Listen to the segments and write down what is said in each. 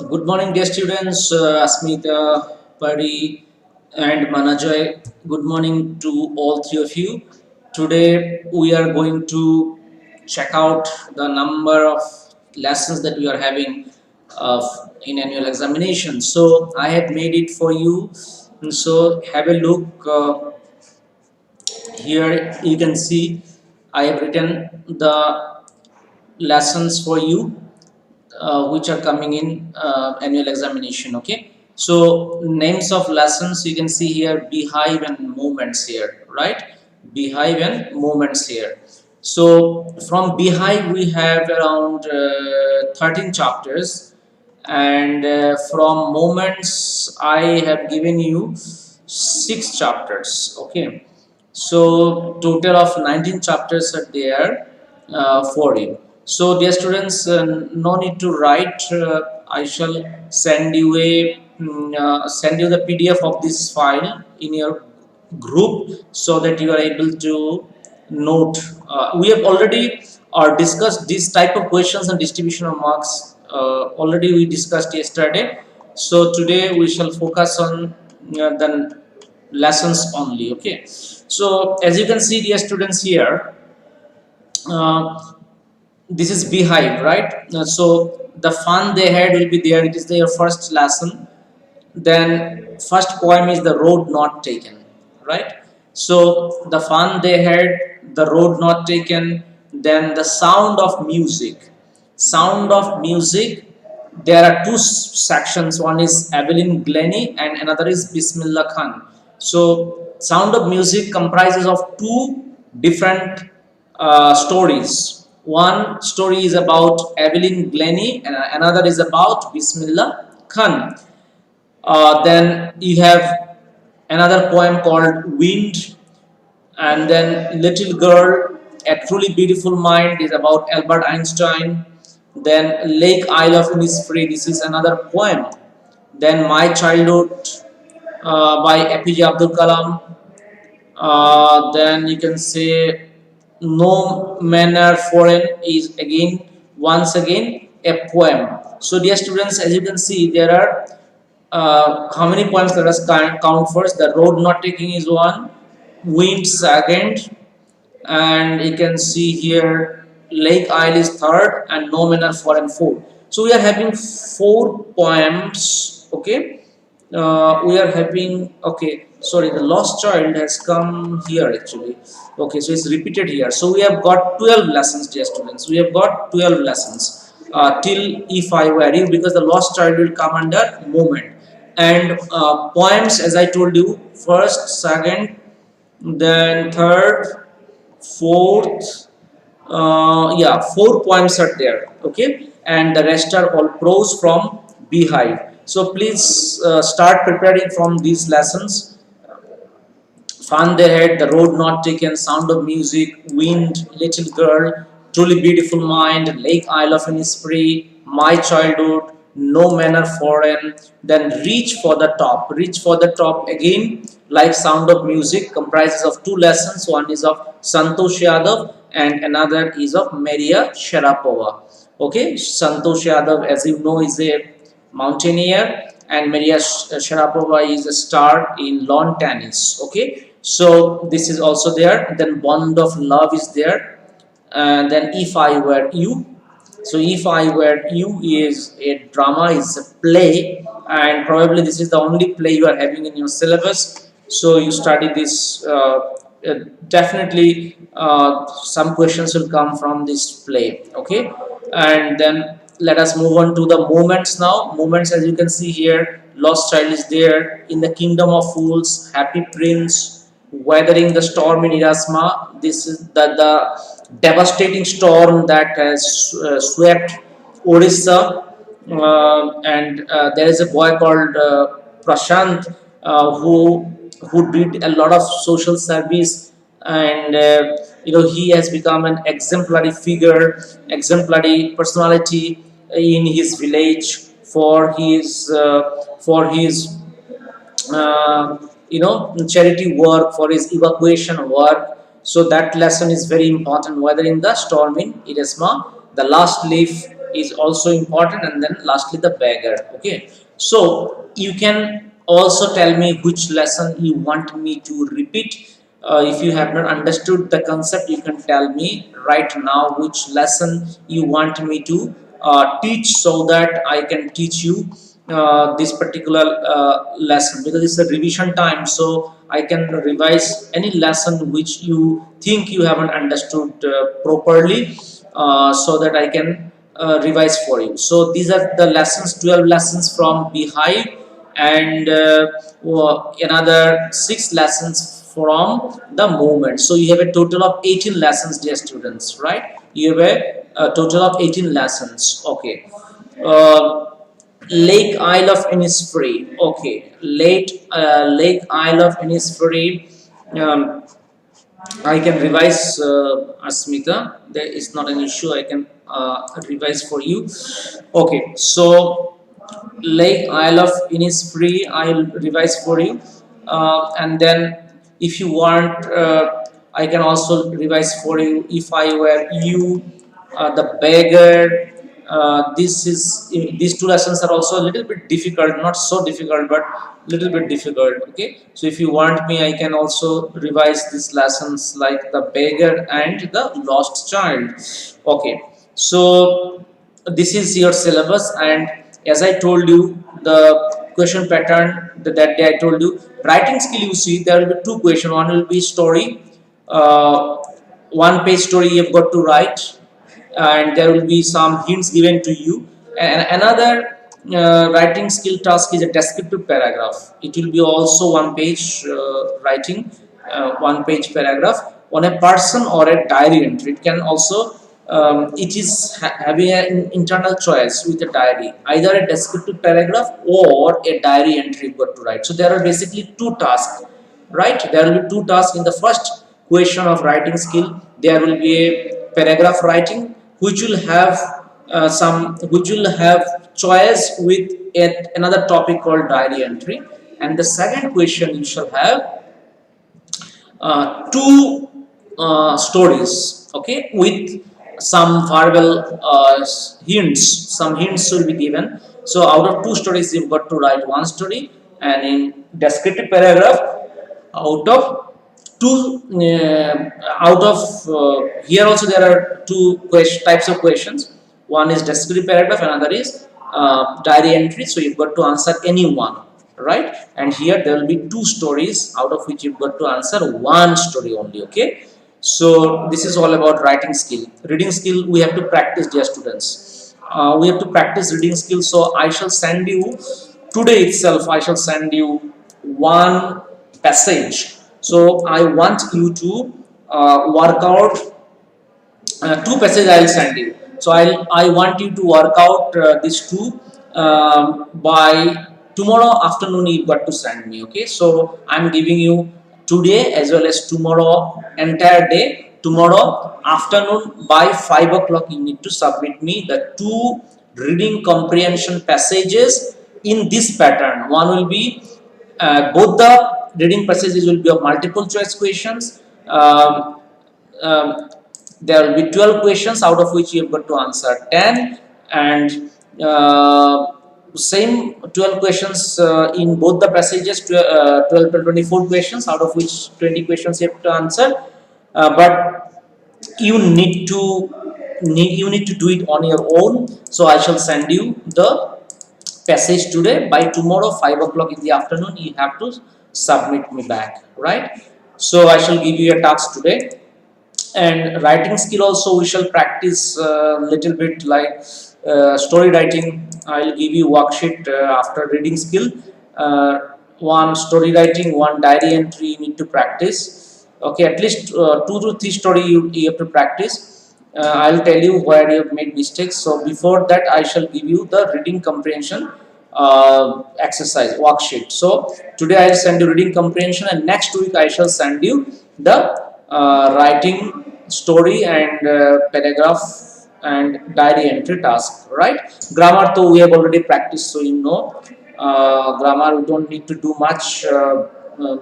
Good morning, dear students. Asmita, Pari, and Manajoy. Good morning to all three of you. Today, we are going to check out the number of lessons that we are having in annual examination. So, I have made it for you. So, have a look. Here, you can see I have written the lessons for you which are coming in annual examination. Okay, so names of lessons you can see here: beehive and movements here, right? Beehive and movements here. So from beehive we have around 13 chapters, and from moments I have given you 6 chapters. Okay, so total of 19 chapters are there for you. So dear students, no need to write. I shall send you the PDF of this file in your group so that you are able to note. We have already discussed this type of questions and distribution of marks. Already we discussed yesterday. So today we shall focus on the lessons only. Okay, so as you can see, dear students, here uh, this is beehive, right? So the fun they had will be there. It is their first lesson. Then first poem is the road not taken, right? So the fun they had, the road not taken. Then the sound of music. Sound of music, there are two sections. One is Evelyn Glennie and another is Bismillah Khan. So sound of music comprises of two different stories. One story is about Evelyn Glennie and another is about Bismillah Khan. Then you have another poem called Wind, and then Little Girl, A Truly Beautiful Mind is about Albert Einstein. Then Lake Isle of Innisfree, this is another poem. Then My Childhood by APJ Abdul Kalam. Then you can say No Manner Foreign is again once again a poem. So dear students, as you can see, there are how many poems? Let us count first. The road not taking is one, wind second, and you can see here Lake Isle is third, and No Manner Foreign fourth. So we are having 4 poems. Okay, we are having, okay, sorry, the lost child has come here actually. Okay, so it's repeated here. So we have got 12 lessons, dear students. We have got 12 lessons till If I Were You, because the lost child will come under moment. And poems, as I told you, first, second, then third, fourth, yeah, 4 poems are there. Okay, and the rest are all prose from beehive. So please start preparing from these lessons. Fun they had, the road not taken, sound of music, wind, little girl, truly beautiful mind, Lake Isle of Innisfree, my childhood, no manner foreign. Then reach for the top again, like sound of music, comprises of 2 lessons. One is of Santosh Yadav and another is of Maria Sharapova. Okay, Santosh Yadav, as you know, is a mountaineer, and Maria Sharapova is a star in lawn tennis. Okay, so this is also there. Then Bond of Love is there, and then If I Were You. So If I Were You is a drama, is a play, and probably this is the only play you are having in your syllabus. So you study this. Definitely, some questions will come from this play. Okay, and then let us move on to the moments now. Moments, as you can see here, Lost Child is there, In the Kingdom of Fools, Happy Prince, Weathering the Storm in Erasma. This is the devastating storm that has swept Odisha, and there is a boy called Prashant who did a lot of social service, and he has become an exemplary figure, exemplary personality in his village for his charity work, for his evacuation work. So that lesson is very important. Whether in the storm in Erasma, the last leaf is also important, and then lastly the beggar. Okay, so you can also tell me which lesson you want me to repeat. If you have not understood the concept, you can tell me right now which lesson you want me to teach, so that I can teach you this particular lesson, because it's a revision time. So I can revise any lesson which you think you haven't understood properly, so that I can revise for you. So these are the lessons, 12 lessons from Beehive, and another 6 lessons from the movement. So you have a total of 18 lessons, dear students, right? You have a total of 18 lessons. Okay. uh, Lake Isle of Innisfree. Okay, Lake Isle of Innisfree. Um, I can revise, Asmita. There is not an issue. I can revise for you. Okay, so Lake Isle of Innisfree, I'll revise for you. And then, if you want, I can also revise for you. If I were you, the beggar. These two lessons are also a little bit difficult, not so difficult, but little bit difficult. Okay, so if you want me, I can also revise these lessons like the beggar and the lost child. Okay, so this is your syllabus, and as I told you, the question pattern that day I told you, writing skill, you see there will be two questions. One will be story, uh, one page story you've got to write, and there will be some hints given to you. And another writing skill task is a descriptive paragraph. It will be also one page writing, one page paragraph on a person or a diary entry. It can also it is having an internal choice with a diary, either a descriptive paragraph or a diary entry you've got to write. So there are basically two tasks, right? There will be two tasks in the first question of writing skill. There will be a paragraph writing, which will have which will have choice with another topic called diary entry, and the second question you shall have two stories, okay, with some verbal hints. Some hints will be given. So out of two stories, you've got to write one story, and in descriptive paragraph, out of two out of here also there are two types of questions. One is descriptive paragraph, another is diary entry. So you've got to answer any one, right? And here there will be two stories, out of which you've got to answer one story only. Okay, so this is all about writing skill. Reading skill, we have to practice, dear students. We have to practice reading skill. So I shall send you today itself, I shall send you one passage. So I want you to work out two passages I will send you. So I want you to work out these two by tomorrow afternoon. You got to send me. Okay, so I'm giving you today as well as tomorrow entire day. Tomorrow afternoon by 5 o'clock, you need to submit me the two reading comprehension passages in this pattern. One will be both the reading passages will be of multiple choice questions. Um, there will be 12 questions, out of which you have got to answer 10, and same 12 questions in both the passages, 12 to 24 questions, out of which 20 questions you have to answer. But you need to do it on your own. So I shall send you the passage today. By tomorrow 5 o'clock in the afternoon, you have to submit me back, right? So I shall give you a task today. And writing skill also, we shall practice a little bit like story writing. I'll give you worksheet after reading skill. One story writing, one diary entry you need to practice. Okay, at least 2 to 3 story you have to practice. I'll tell you where you have made mistakes. So before that, I shall give you the reading comprehension exercise worksheet. So today I'll send you reading comprehension, and next week I shall send you the writing story and paragraph and diary entry task, right? Grammar though we have already practiced, so you know grammar we don't need to do much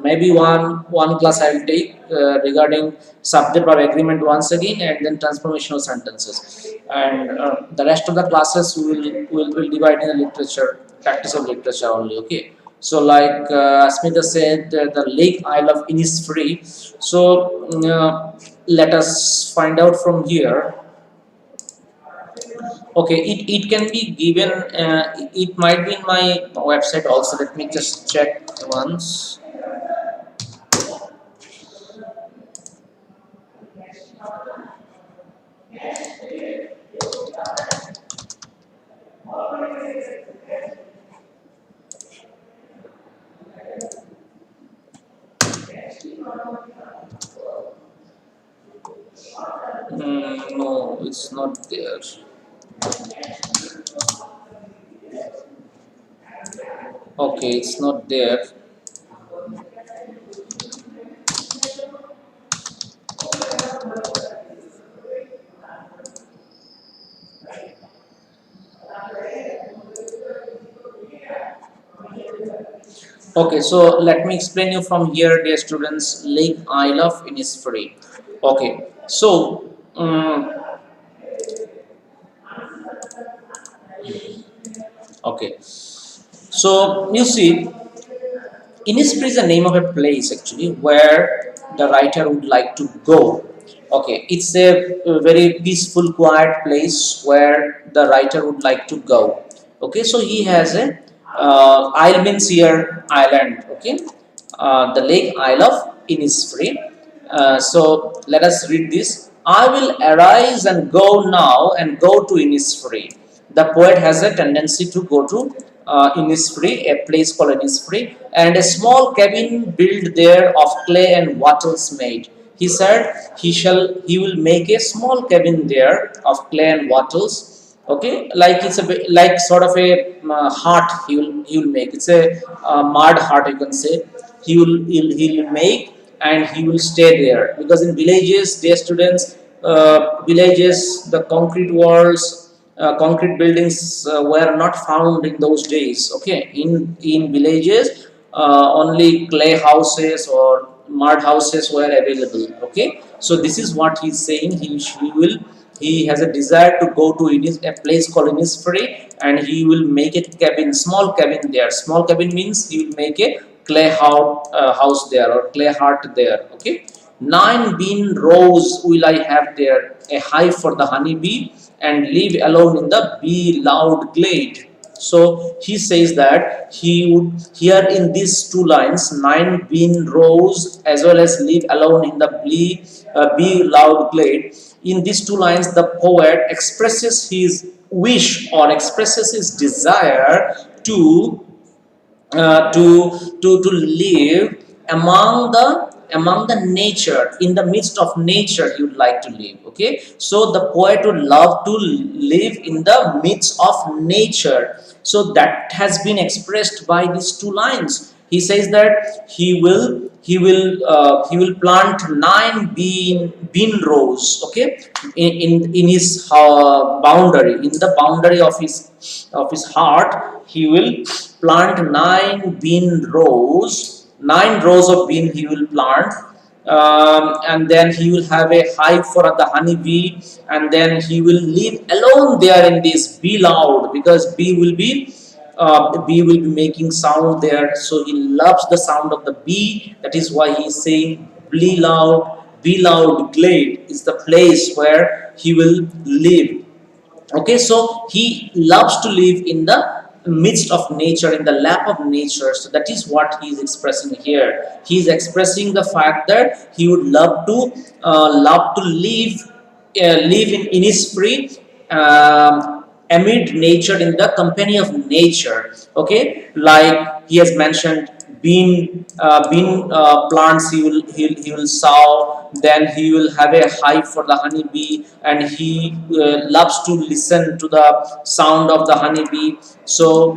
maybe one class I will take regarding subject or agreement once again, and then transformational sentences, and the rest of the classes will divide in the literature, practice of literature only. Okay, so like Asmita said, the lake Isle of Innisfree. So let us find out from here. Okay, it can be given, it might be in my website also. Let me just check once. No, it's not there. Okay, it's not there. Okay, so let me explain you from here, dear students. Lake Isle of Innisfree. Okay, so okay, so you see, Innisfree is the name of a place actually where the writer would like to go. Okay, it's a very peaceful, quiet place where the writer would like to go. Okay, so he has a isle means here island. Okay, the lake Isle of Innisfree. So let us read this. I will arise and go now and go to Innisfree. The poet has a tendency to go to Innisfree, a place called Innisfree, and a small cabin built there of clay and wattles made. He said he will make a small cabin there of clay and wattles. Okay, like it's a like sort of a hut he will make. It's a mud hut, you can say. He'll make, and he will stay there, because in villages, dear students, villages, the concrete walls, concrete buildings were not found in those days. Okay, in villages, only clay houses or mud houses were available. Okay, so this is what he's saying. He has a desire to go to a place called Innisfree, and he will make a cabin, small cabin there. Small cabin means he will make a clay house there, or clay hut there. Okay, 9 bean rows will I have there, a hive for the honeybee, and live alone in the bee loud glade. So he says that he would, here in these two lines, 9 bean rows as well as live alone in the bee loud glade. In these two lines, the poet expresses his wish or expresses his desire to to live among the nature, in the midst of nature he would like to live. Okay, so the poet would love to live in the midst of nature. So that has been expressed by these two lines. He says that he will plant 9 bean rows. Okay, in his boundary, in the boundary of his heart, he will plant 9 bean rows. 9 rows of bean he will plant, and then he will have a hive for the honeybee, and then he will live alone there in this bee loud, because bee will be making sound there. So he loves the sound of the bee. That is why he is saying bee loud glade is the place where he will live. Okay, so he loves to live in the midst of nature, in the lap of nature. So that is what he is expressing here. He is expressing the fact that he would love to live in his free, amid nature, in the company of nature. Okay, like he has mentioned, bean plants he will sow, then he will have a hive for the honeybee, and he loves to listen to the sound of the honeybee. So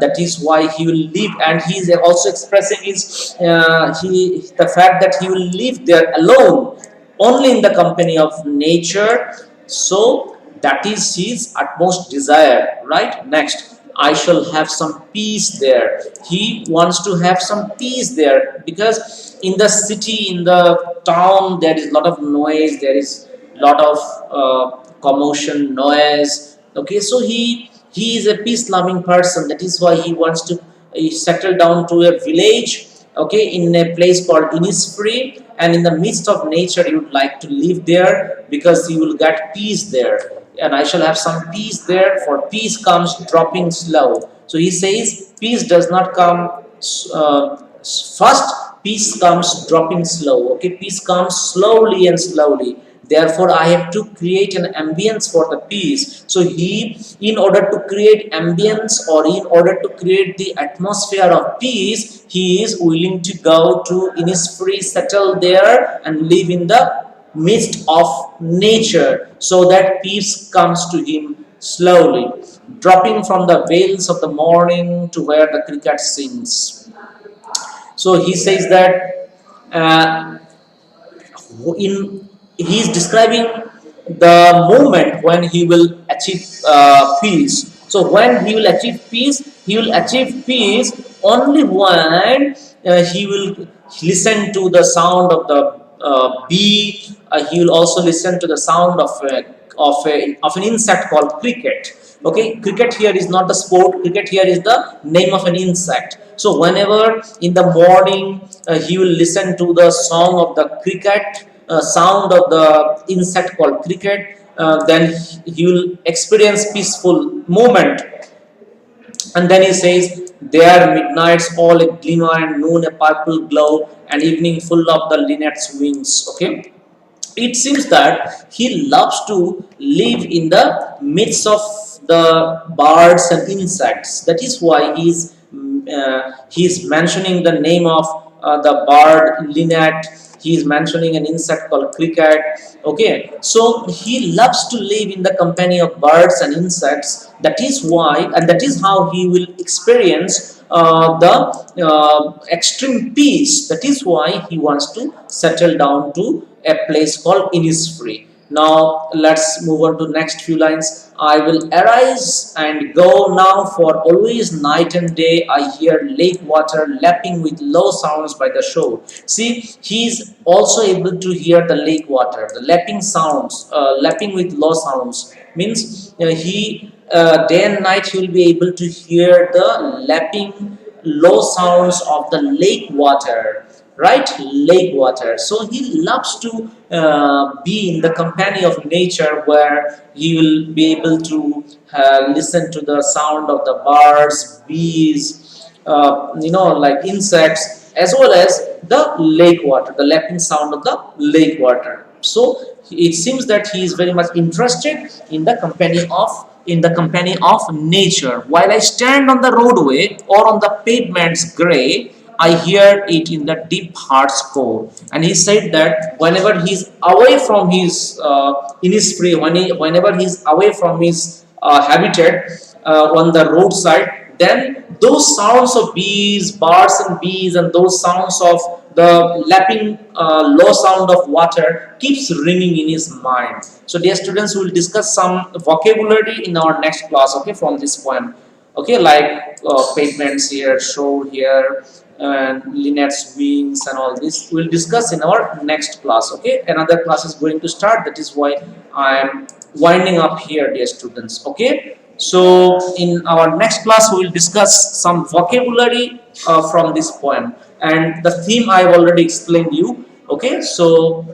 that is why he will live, and he is also expressing his the fact that he will live there alone, only in the company of nature. So that is his utmost desire. Right, next. I shall have some peace there. He wants to have some peace there because in the city, in the town, there is a lot of noise, there is a lot of commotion, noise. Okay, so he is a peace loving person. That is why he wants to settle down to a village, okay, in a place called Innisfree, and in the midst of nature you would like to live there because you will get peace there. And I shall have some peace there, for peace comes dropping slow. So he says peace does not come first, peace comes dropping slow. Okay, peace comes slowly and slowly. Therefore I have to create an ambience for the peace. So he, in order to create ambience, or in order to create the atmosphere of peace, he is willing to go to Innisfree, settle there and live in the midst of nature, so that peace comes to him slowly, dropping from the vales of the morning to where the cricket sings. So he says that uh, in he is describing the moment when he will achieve peace. So when he will achieve peace, he will achieve peace only when he will listen to the sound of the bee. He will also listen to the sound of an insect called cricket. Okay, cricket here is not the sport. Cricket here is the name of an insect. So whenever in the morning he will listen to the song of the cricket, sound of the insect called cricket, then he will experience peaceful moment. And then he says, there midnights all a glimmer, and noon a purple glow, and evening full of the linnet's wings. Okay, it seems that he loves to live in the midst of the birds and insects. That is why he's mentioning the name of the bird linnet. He is mentioning an insect called cricket. Okay, so he loves to live in the company of birds and insects. That is why, and that is how he will experience the extreme peace. That is why he wants to settle down to a place called Innisfree. Now let's move on to next few lines. I will arise and go now, for always night and day I hear lake water lapping with low sounds by the shore. See, he is also able to hear the lake water, the lapping sounds, lapping with low sounds. Means he day and night he will be able to hear the lapping low sounds of the lake water, right? Lake water. So he loves to be in the company of nature, where he will be able to listen to the sound of the birds, bees, like insects, as well as the lake water, the lapping sound of the lake water. So it seems that he is very much interested in the company of nature. While I stand on the roadway or on the pavement's grey, I hear it in the deep heart's core. And he said that whenever he's away from his Innisfree, whenever he's away from his habitat on the roadside, then those sounds of bees, birds and bees, and those sounds of the lapping low sound of water keeps ringing in his mind. So dear students, we will discuss some vocabulary in our next class, okay, from this poem. Okay, like pavements here, shore here, and linnet's wings, and all this we'll discuss in our next class. Okay, another class is going to start. That is why I am winding up here, dear students. Okay, so in our next class we will discuss some vocabulary from this poem, and the theme I have already explained you. Okay, so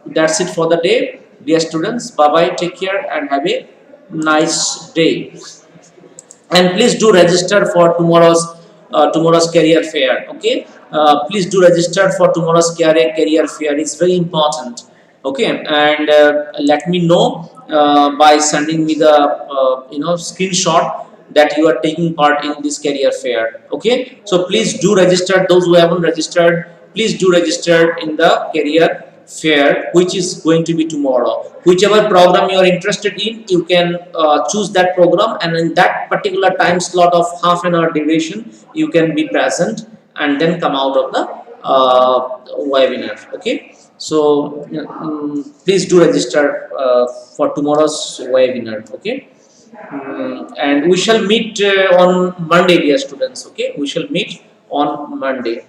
that's it for the day, dear students. Bye bye, take care, and have a nice day. And please do register for tomorrow's career fair. Okay, please do register for tomorrow's career fair. It's very important. Okay, and let me know by sending me the screenshot that you are taking part in this career fair. Okay, so please do register. Those who haven't registered, please do register in the career fair, which is going to be tomorrow. Whichever program you are interested in, you can choose that program, and in that particular time slot of half an hour duration you can be present and then come out of the webinar. Okay, so please do register for tomorrow's webinar. Okay. And we shall meet on Monday, dear students. Okay, we shall meet on Monday.